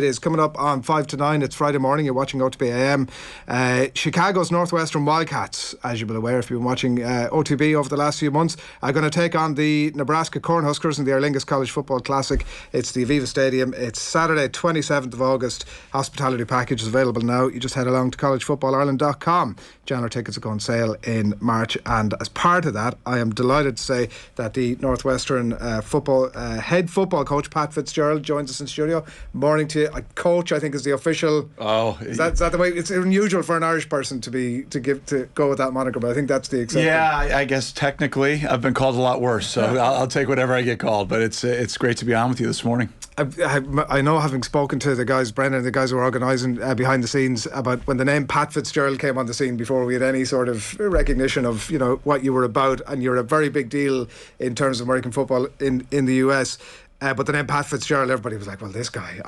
It is coming up on 5 to 9. It's Friday morning. You're watching OTB AM. Chicago's Northwestern Wildcats, as you've been aware if you've been watching OTB over the last few months, are going to take on the Nebraska Cornhuskers in the Aer Lingus College Football Classic. It's the Aviva Stadium. It's Saturday, 27th of August. Hospitality package is available now. You just head along to collegefootballireland.com. January tickets will go on sale in March, and as part of that, I am delighted to say that the Northwestern head football coach Pat Fitzgerald joins us in studio. Morning to you. Coach, I think, is the official. Is that the way? It's unusual for an Irish person to go with that moniker, but I think that's the exception. Yeah, I guess technically I've been called a lot worse, so I'll take whatever I get called. But it's great to be on with you this morning. I know, having spoken to the guys, Brendan, the guys who were organising behind the scenes, about when the name Pat Fitzgerald came on the scene before we had any sort of recognition of what you were about, and you're a very big deal in terms of American football in the US. But the name Pat Fitzgerald, everybody was like, well, this guy,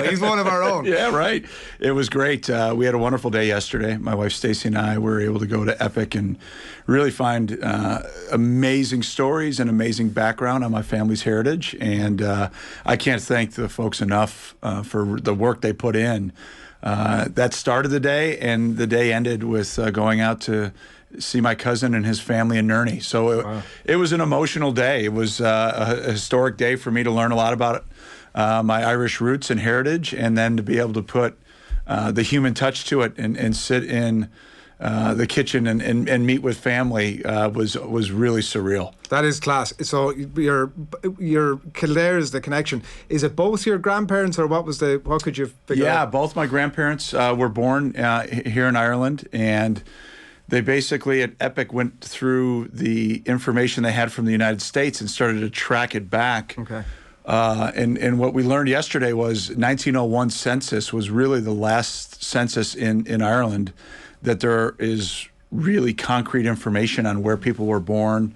he's one of our own. Yeah, right. It was great. We had a wonderful day yesterday. My wife Stacy and I were able to go to Epic and really find amazing stories and amazing background on my family's heritage. And I can't thank the folks enough for the work they put in. That started the day, and the day ended with going out to see my cousin and his family in Nurney. So it was an emotional day. It was a historic day for me to learn a lot about my Irish roots and heritage, and then to be able to put the human touch to it and sit in the kitchen and meet with family was really surreal. That is class. So your Kildare is the connection. Is it both your grandparents, or what could you figure out? Yeah, both my grandparents were born here in Ireland, and they basically at Epic went through the information they had from the United States and started to track it back. Okay. And what we learned yesterday was 1901 census was really the last census in Ireland that there is really concrete information on where people were born,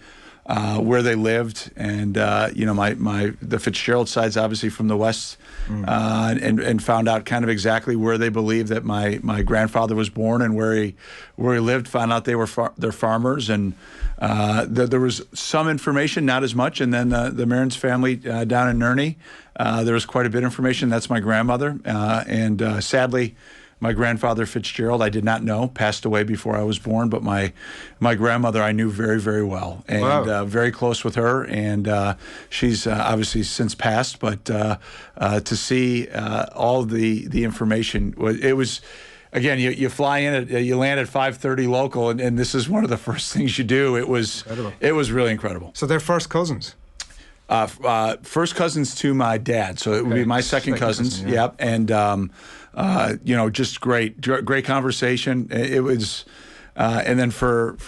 where they lived, and the Fitzgerald side's obviously from the west, and found out kind of exactly where they believed that my grandfather was born and where he lived. Found out they're farmers, and there was some information, not as much. And then the Marin's family down in Nurney, there was quite a bit of information. That's my grandmother, and sadly, my grandfather Fitzgerald, I did not know, passed away before I was born, but my grandmother I knew very, very well, and very close with her, and she's obviously since passed, but to see all the information, it was, again, you fly in, you land at 5:30 local, and this is one of the first things you do. It was really incredible. So they're first cousins? First cousins to my dad, so it would be my second cousins. Yep, and just great conversation. It was, and then for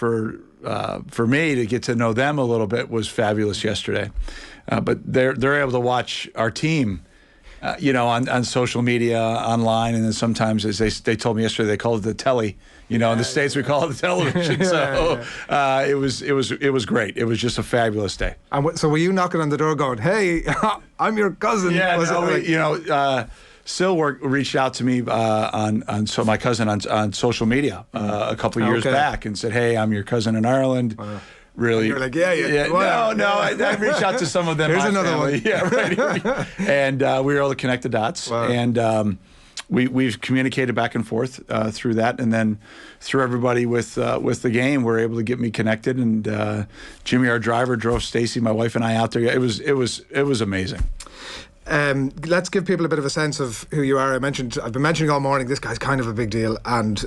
me to get to know them a little bit was fabulous yesterday. But they're able to watch our team, on social media, online, and then sometimes, as they told me yesterday, they call it the telly. In the States we call it the television. So it was great. It was just a fabulous day. And so were you knocking on the door going, "Hey, I'm your cousin"? Yeah, Sil reached out to me my cousin on social media a couple of years back and said, "Hey, I'm your cousin in Ireland." Really? And you're like, yeah. No. I reached out to some of them. Here's another one. Yeah, right. And we were able to connect the dots. Wow. And we've communicated back and forth through that, and then through everybody with the game, we're able to get me connected. And Jimmy, our driver, drove Stacy, my wife, and I out there. It was amazing. Let's give people a bit of a sense of who you are. I've been mentioning all morning, this guy's kind of a big deal, and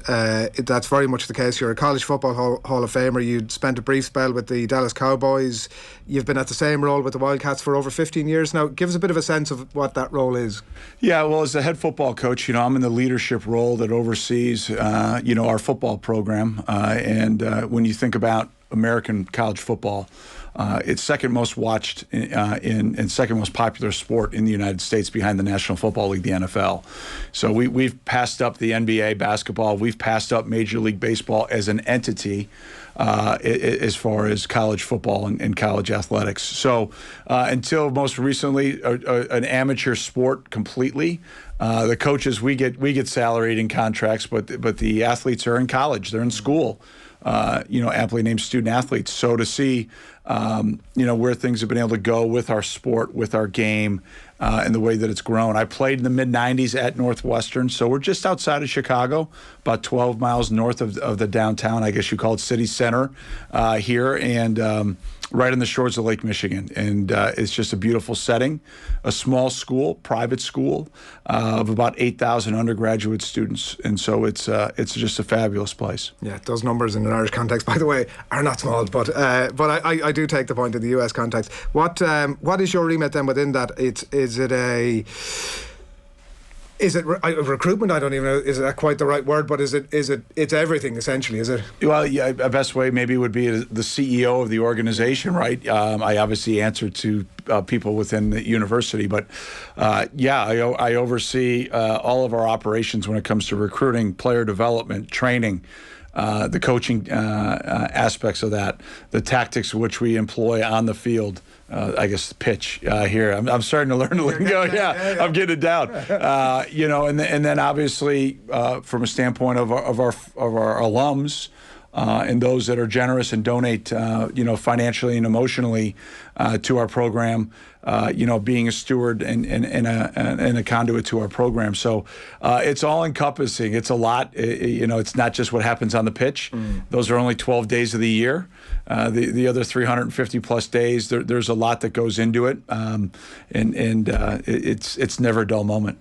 that's very much the case. You're a college football Hall of Famer. You'd spent a brief spell with the Dallas Cowboys. You've been at the same role with the Wildcats for over 15 years now. Give us a bit of a sense of what that role is. Yeah, well, as the head football coach, I'm in the leadership role that oversees, our football program. And when you think about American college football, it's second most watched and second most popular sport in the United States behind the National Football League, the NFL. So we've passed up the NBA basketball. We've passed up Major League Baseball as an entity as far as college football and college athletics. So until most recently, an amateur sport completely. The coaches, we get salaried in contracts, but the athletes are in college. They're in school. Aptly named student athletes. So to see, where things have been able to go with our sport, with our game, and the way that it's grown. I played in the mid-'90s at Northwestern, so we're just outside of Chicago, about 12 miles north of the downtown, I guess you call it city center here, and right on the shores of Lake Michigan. And it's just a beautiful setting, a small school, private school of about 8,000 undergraduate students. And so it's just a fabulous place. Yeah, those numbers in an Irish context, by the way, are not small, but I do take the point in the US context. What is your remit then within that? Is it recruitment? I don't even know. Is that quite the right word? But it's everything essentially? Is it? Well, yeah. A best way maybe would be the CEO of the organization, right? I obviously answer to people within the university, but I oversee all of our operations when it comes to recruiting, player development, training. The coaching aspects of that, the tactics which we employ on the field, I guess the pitch here. I'm starting to learn the lingo. Yeah, I'm getting it down. And then obviously from a standpoint of our alums. And those that are generous and donate, financially and emotionally to our program, being a steward and a conduit to our program. So it's all encompassing. It's a lot. It's not just what happens on the pitch. Those are only 12 days of the year. The other 350 plus days, there's a lot that goes into it, it's never a dull moment.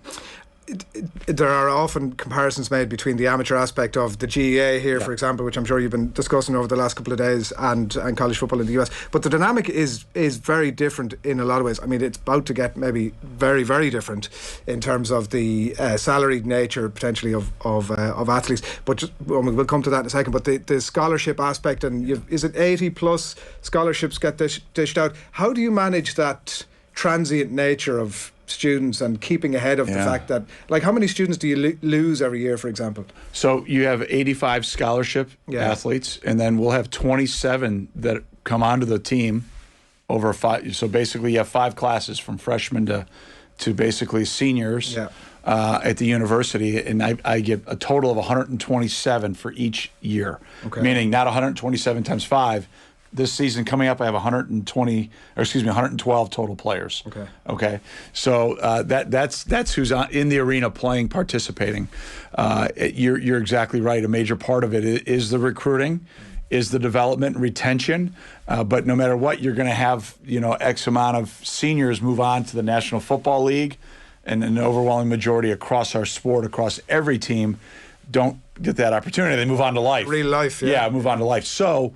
There are often comparisons made between the amateur aspect of the GEA here, for example, which I'm sure you've been discussing over the last couple of days, and college football in the US. But the dynamic is very different in a lot of ways. I mean, it's about to get maybe very, very different in terms of the salaried nature potentially of athletes. But we'll come to that in a second. But the scholarship aspect, and is it 80 plus scholarships get dished out? How do you manage that transient nature of students and keeping ahead of the fact that, like, how many students do you lose every year, for example? So you have 85 scholarship athletes, and then we'll have 27 that come onto the team over 5. So basically you have 5 classes from freshmen to basically seniors at the university, and I get a total of 127 for each year, meaning not 127 times 5. This season coming up, I have 112 total players. Okay. So that's who's in the arena playing, participating. You're exactly right. A major part of it is the recruiting, is the development and retention. But no matter what, you're going to have X amount of seniors move on to the National Football League, and an overwhelming majority across our sport, across every team, don't get that opportunity. They move on to life. Real life, move on to life. So,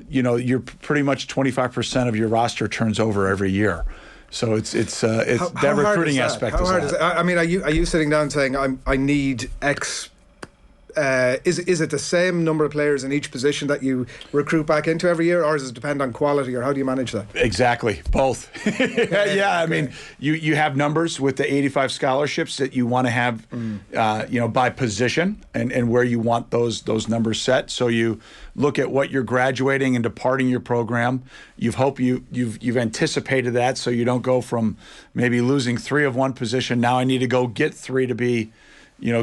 you're pretty much 25% of your roster turns over every year. So it's that recruiting aspect. How hard is it? I mean, are you sitting down saying I need X? Is it the same number of players in each position that you recruit back into every year, or does it depend on quality, or how do you manage that? Exactly, both. I mean, you have numbers with the 85 scholarships that you want to have, by position and where you want those numbers set. So you look at what you're graduating and departing your program. You've anticipated that, so you don't go from maybe losing 3 of one position. Now I need to go get 3 to be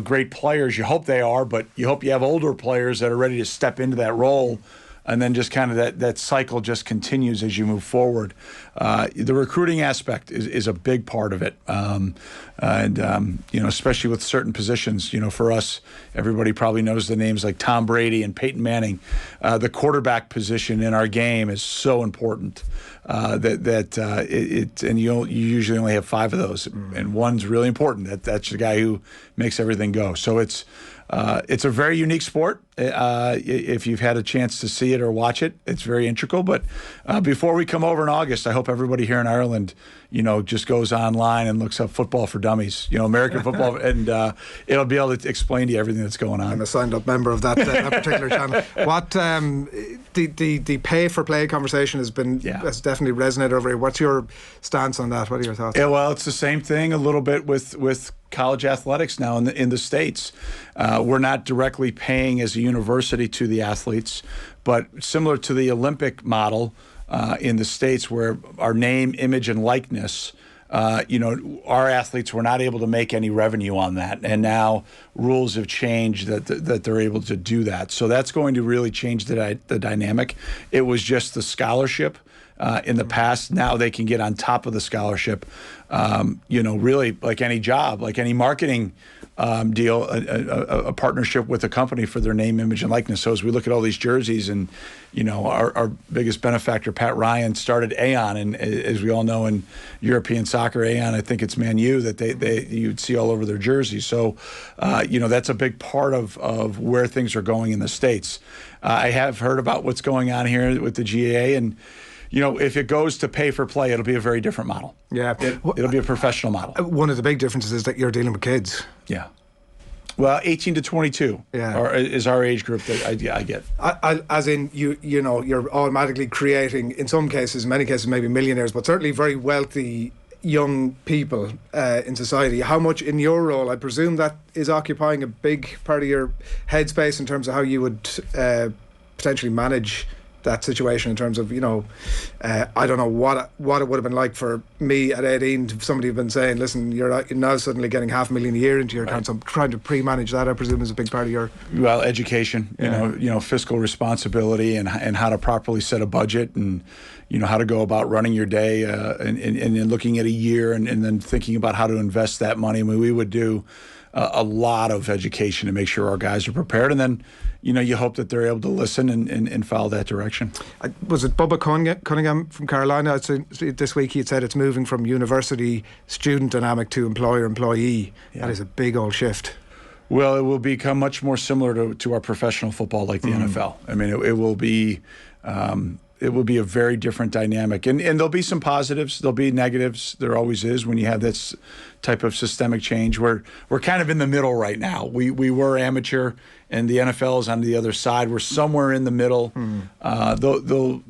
great players. You hope they are, but you hope you have older players that are ready to step into that role, and then just kind of that cycle just continues as you move forward. The recruiting aspect is a big part of it, especially with certain positions. For us, everybody probably knows the names like Tom Brady and Peyton Manning. The quarterback position in our game is so important. And you usually only have 5 of those, and one's really important. That's the guy who makes everything go. So it's a very unique sport. If you've had a chance to see it or watch it, it's very integral. But before we come over in August, I hope everybody here in Ireland, just goes online and looks up Football for Dummies, American football, and it'll be able to explain to you everything that's going on. I'm a signed-up member of that particular channel. What the pay-for-play conversation has definitely resonated over here. What's your stance on that? What are your thoughts? Yeah, well, it's the same thing a little bit with college athletics now in the States. We're not directly paying as a university to the athletes, but similar to the Olympic model in the States, where our name, image, and likeness, our athletes were not able to make any revenue on that, and now rules have changed that they're able to do that. So that's going to really change the dynamic. It was just the scholarship in the past. Now they can get on top of the scholarship, really like any job, like any marketing deal, a partnership with a company for their name, image, and likeness. So as we look at all these jerseys, and our biggest benefactor, Pat Ryan, started Aon, and as we all know in European soccer, Aon, I think it's Man U that you'd see all over their jerseys. So that's a big part of where things are going in the States. I have heard about what's going on here with the GAA, and if it goes to pay for play, it'll be a very different model. Yeah. It'll be a professional model. One of the big differences is that you're dealing with kids. Yeah. Well, 18 to 22 is our age group that I get. As in, you're automatically creating, in some cases, many cases, maybe millionaires, but certainly very wealthy young people in society. How much in your role, I presume that is occupying a big part of your headspace in terms of how you would potentially manage that situation in terms of, I don't know what it would have been like for me at 18 if somebody had been saying, listen, you're now suddenly getting $500,000 a year into your account. So trying to pre-manage that, I presume, is a big part of your... Well, education, fiscal responsibility and how to properly set a budget, and, how to go about running your day and then looking at a year and then thinking about how to invest that money. I mean, we would do a lot of education to make sure our guys are prepared, and then you hope that they're able to listen and follow that direction. Was it Bubba Cunningham from Carolina? This week he had said it's moving from university student dynamic to employer-employee. Yeah. That is a big old shift. Well, it will become much more similar to our professional football, like the NFL. I mean, it will be a very different dynamic. And there'll be some positives, there'll be negatives. There always is when you have this type of systemic change. We're kind of in the middle right now. We were amateur, and the NFL is on the other side. We're somewhere in the middle. There'll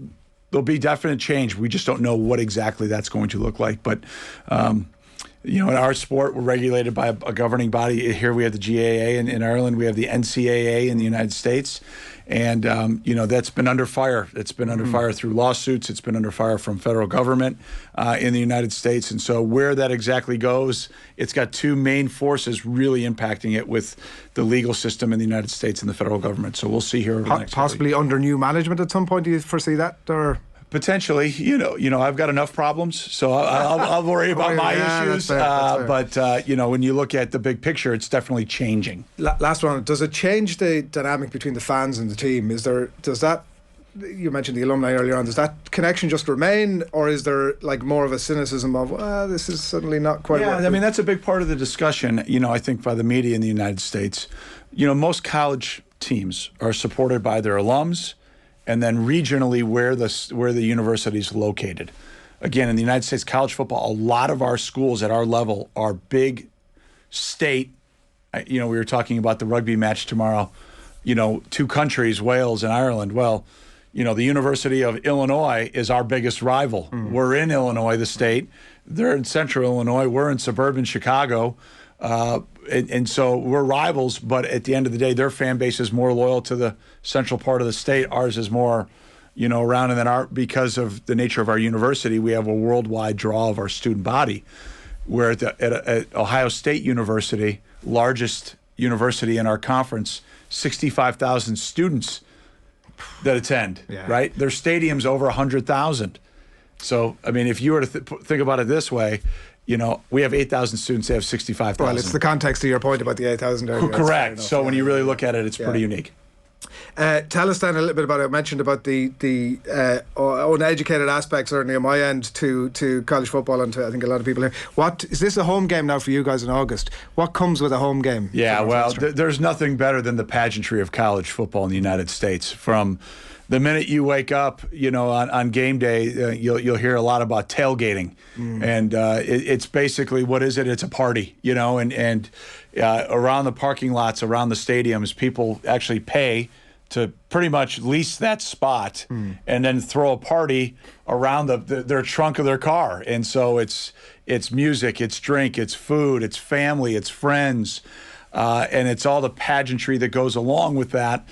be definite change. We just don't know what exactly that's going to look like. But in our sport, we're regulated by a governing body. Here we have the GAA, and in Ireland we have the NCAA in the United States. And, that's been under fire. It's been under fire through lawsuits. It's been under fire from federal government in the United States. And so where that exactly goes, it's got two main forces really impacting it, with the legal system in the United States and the federal government. So we'll see here over the next possibly under new management at some point. Do you foresee that? Or... Potentially, I've got enough problems, so I'll worry about my issues. That's fair. But when you look at the big picture, it's definitely changing. Last one, does it change the dynamic between the fans and the team? Does that? You mentioned the alumni earlier on. Does that connection just remain, or is there like more of a cynicism of, this is suddenly not quite? Yeah, I mean that's a big part of the discussion. I think by the media in the United States, most college teams are supported by their alums, and then regionally where the university is located. Again, in the United States college football, a lot of our schools at our level are big state. We were talking about the rugby match tomorrow. Two countries, Wales and Ireland. Well, the University of Illinois is our biggest rival. We're in Illinois, the state. They're in central Illinois. We're in suburban Chicago. And so we're rivals, but at the end of the day, their fan base is more loyal to the central part of the state. Ours is more, around, and then because of the nature of our university, we have a worldwide draw of our student body. Where at Ohio State University, largest university in our conference, 65,000 students that attend, right? Their stadium's over 100,000. So, I mean, if you were to think about it this way, we have 8,000 students, they have 65,000. Well, it's the context of your point about the 8,000 earlier. Correct. So when you really look at it, it's pretty unique. Tell us then a little bit about it. I mentioned about the uneducated aspects, certainly on my end, to college football, and to, I think, a lot of people here. What is this a home game now for you guys in August? What comes with a home game? Yeah, well, there's nothing better than the pageantry of college football in the United States. From the minute you wake up, on game day, you'll hear a lot about tailgating, and it's basically, what is it? It's a party, and around the parking lots, around the stadiums, people actually pay to pretty much lease that spot and then throw a party around their trunk of their car. And so it's music, it's drink, it's food, it's family, it's friends. And it's all the pageantry that goes along with that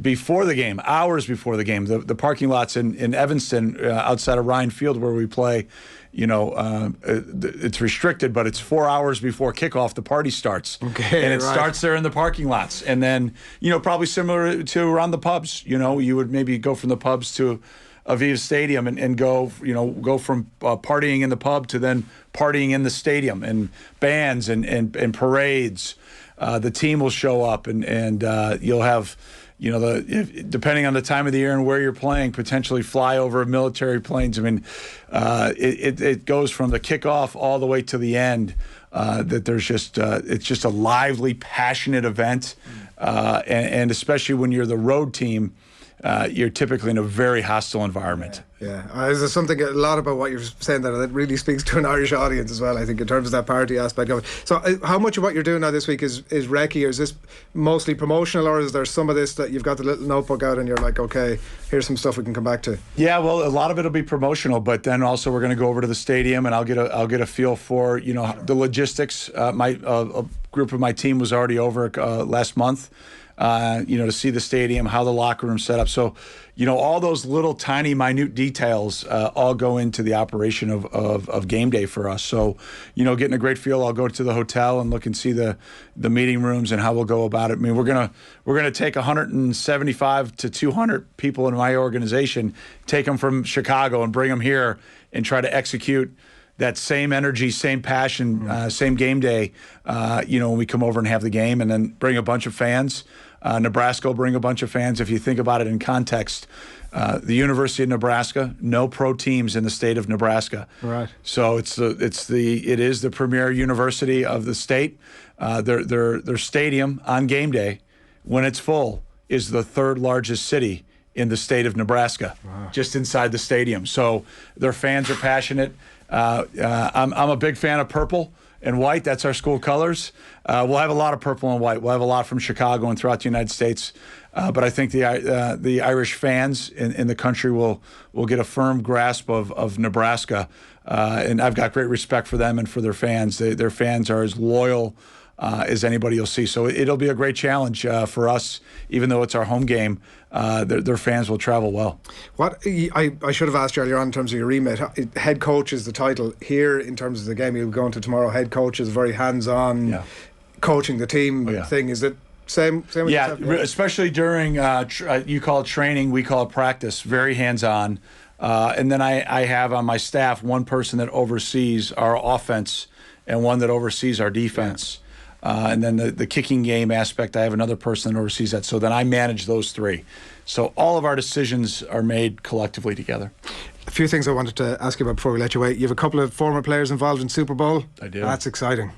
before the game, hours before the game. The parking lots in Evanston, outside of Ryan Field where we play, it's restricted, but it's 4 hours before kickoff, the party starts. Okay, and it starts there in the parking lots. And then, probably similar to around the pubs. You would maybe go from the pubs to Aviva Stadium and go from partying in the pub to then partying in the stadium, and bands and parades. The team will show up, and you'll have, depending on the time of the year and where you're playing, potentially fly over military planes. I mean, it goes from the kickoff all the way to the end. That there's just it's just a lively, passionate event, and especially when you're the road team, you're typically in a very hostile environment. Yeah. There's something a lot about what you're saying that really speaks to an Irish audience as well, I think, in terms of that party aspect of it. So how much of what you're doing now this week is recce, or is this mostly promotional, or is there some of this that you've got the little notebook out and you're like, okay, here's some stuff we can come back to? Yeah, well, a lot of it will be promotional, but then also we're going to go over to the stadium, and I'll get a feel for the logistics. A group of my team was already over last month. To see the stadium, how the locker room's set up. So, all those little tiny minute details all go into the operation of game day for us. So, getting a great feel, I'll go to the hotel and look and see the meeting rooms and how we'll go about it. I mean, we're gonna take 175 to 200 people in my organization, take them from Chicago and bring them here and try to execute that same energy, same passion, same game day, when we come over and have the game, and then bring a bunch of fans. Nebraska will bring a bunch of fans. If you think about it in context, the University of Nebraska, no pro teams in the state of Nebraska. Right. So it is the premier university of the state. Their stadium on game day, when it's full, is the third largest city in the state of Nebraska. Wow. Just inside the stadium. So their fans are passionate. I'm a big fan of purple and white. That's our school colors. We'll have a lot of purple and white. We'll have a lot from Chicago and throughout the United States. But I think the Irish fans in the country will get a firm grasp of Nebraska. And I've got great respect for them and for their fans. Their fans are as loyal as anybody you'll see. So it'll be a great challenge for us, even though it's our home game. Their fans will travel well. What I should have asked you earlier on in terms of your remit. Head coach is the title here in terms of the game you'll go into tomorrow. Head coach is very hands-on, coaching the team thing. Is it same? Yeah, especially during you call it training, we call it practice. Very hands-on. And then I have on my staff one person that oversees our offense and one that oversees our defense. And then the kicking game aspect, I have another person that oversees that. So then I manage those three. So all of our decisions are made collectively together. A few things I wanted to ask you about before we let you away. You have a couple of former players involved in Super Bowl. I do. That's exciting.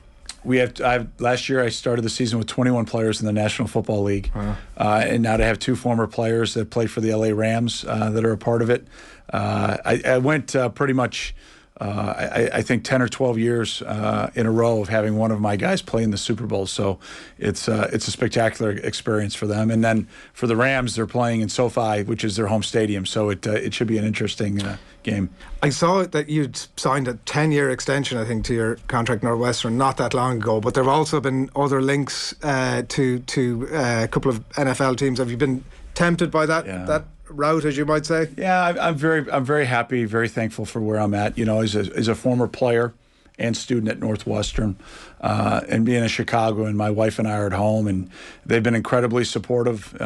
Last year I started the season with 21 players in the National Football League. Wow. And now to have two former players that played for the LA Rams that are a part of it. I went pretty much... I think 10 or 12 years in a row of having one of my guys play in the Super Bowl. So it's a spectacular experience for them. And then for the Rams, they're playing in SoFi, which is their home stadium. So it should be an interesting game. I saw that you'd signed a 10-year extension, I think, to your contract Northwestern not that long ago. But there have also been other links to a couple of NFL teams. Have you been tempted by that route, as you might say? Yeah, I'm very happy, very thankful for where I'm at. As a former player and student at Northwestern, and being in Chicago, and my wife and I are at home, and they've been incredibly supportive.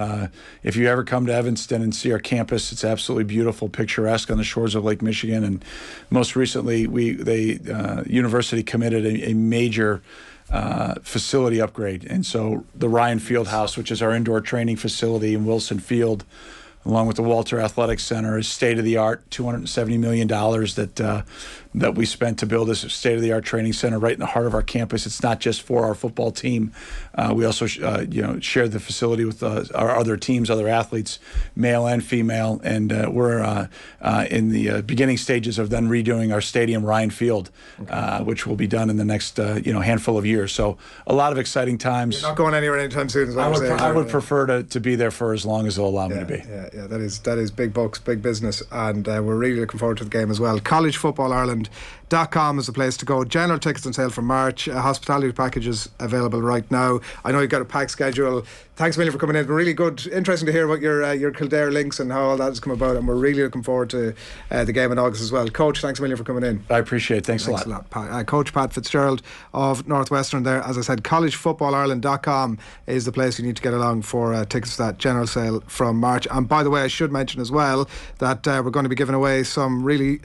If you ever come to Evanston and see our campus, it's absolutely beautiful, picturesque on the shores of Lake Michigan. And most recently, the university committed a major facility upgrade, and so the Ryan Fieldhouse, which is our indoor training facility in Wilson Field, along with the Walter Athletic Center, is state-of-the-art, $270 million that we spent to build this state-of-the-art training center right in the heart of our campus. It's not just for our football team. We also share the facility with our other teams, other athletes, male and female, and we're in the beginning stages of then redoing our stadium, Ryan Field, which will be done in the next handful of years. So a lot of exciting times. You're not going anywhere anytime soon, as I would prefer to be there for as long as they'll allow me to be. Yeah, that is big bucks, big business, and we're really looking forward to the game as well. collegefootballireland.com is the place to go. General tickets on sale for March. Hospitality packages available right now. I know you've got a packed schedule. Thanks a million for coming in. Really good, interesting to hear about your Kildare links and how all that has come about, and we're really looking forward to the game in August as well. Coach, thanks a million for coming in. I appreciate it. Thanks a lot. Coach Pat Fitzgerald of Northwestern there. As I said, collegefootballireland.com is the place you need to get along for tickets to that general sale from March. And by by the way, I should mention as well that we're going to be giving away some really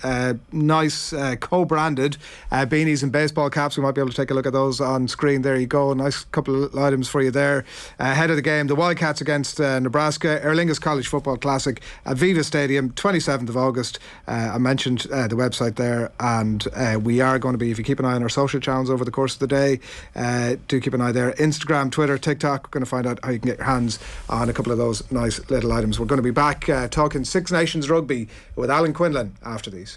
nice co-branded beanies and baseball caps. We might be able to take a look at those on screen. There you go. Nice couple of items for you there. Ahead of the game, the Wildcats against Nebraska, Aer Lingus College Football Classic at Viva Stadium, 27th of August. I mentioned the website there, and we are going to be, if you keep an eye on our social channels over the course of the day, do keep an eye there. Instagram, Twitter, TikTok. We're going to find out how you can get your hands on a couple of those nice little items. We're going to be back talking Six Nations rugby with Alan Quinlan after these.